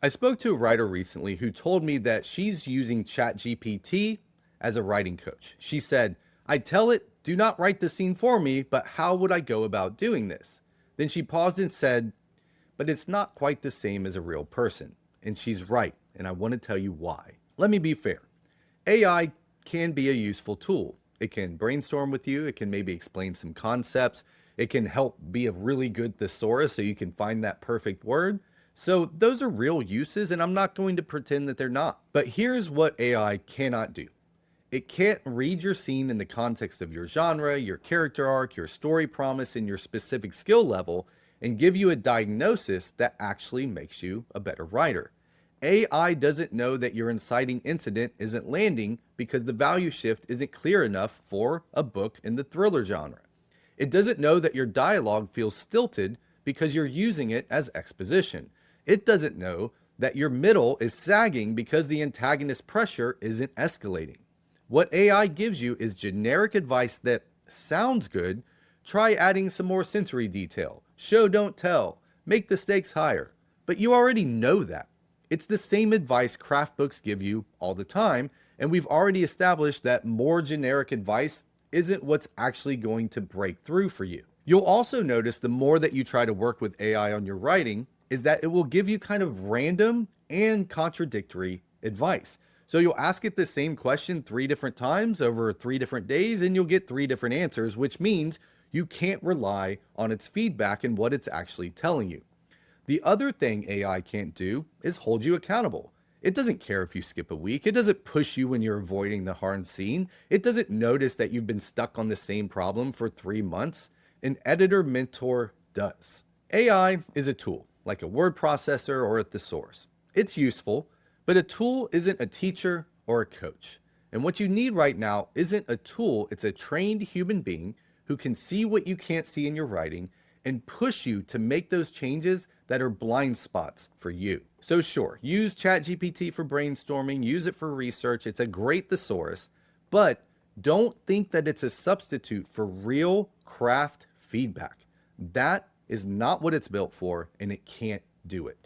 I spoke to a writer recently who told me that she's using ChatGPT as a writing coach. She said, I tell it, do not write the scene for me, but how would I go about doing this? Then she paused and said, but it's not quite the same as a real person. And she's right, and I want to tell you why. Let me be fair. AI can be a useful tool. It can brainstorm with you, it can maybe explain some concepts, it can help be a really good thesaurus so you can find that perfect word. So, those are real uses, and I'm not going to pretend that they're not. But here's what AI cannot do: it can't read your scene in the context of your genre, your character arc, your story promise, and your specific skill level, and give you a diagnosis that actually makes you a better writer. AI doesn't know that your inciting incident isn't landing because the value shift isn't clear enough for a book in the thriller genre. It doesn't know that your dialogue feels stilted because you're using it as exposition. It doesn't know that your middle is sagging because the antagonist pressure isn't escalating. What AI gives you is generic advice that sounds good. Try adding some more sensory detail. Show, don't tell. Make the stakes higher. But you already know that. It's the same advice craft books give you all the time, and we've already established that more generic advice isn't what's actually going to break through for you. You'll also notice the more that you try to work with AI on your writing is that it will give you kind of random and contradictory advice. So you'll ask it the same question 3 different times over 3 different days, and you'll get 3 different answers, which means you can't rely on its feedback and what it's actually telling you. The other thing AI can't do is hold you accountable. It doesn't care if you skip a week. It doesn't push you when you're avoiding the hard scene. It doesn't notice that you've been stuck on the same problem for 3 months. An editor mentor does. AI is a tool, like a word processor or a thesaurus. It's useful, but a tool isn't a teacher or a coach. And what you need right now isn't a tool, it's a trained human being who can see what you can't see in your writing and push you to make those changes that are blind spots for you. So sure, use ChatGPT for brainstorming, use it for research. It's a great thesaurus, but don't think that it's a substitute for real craft feedback. That is not what it's built for, and it can't do it.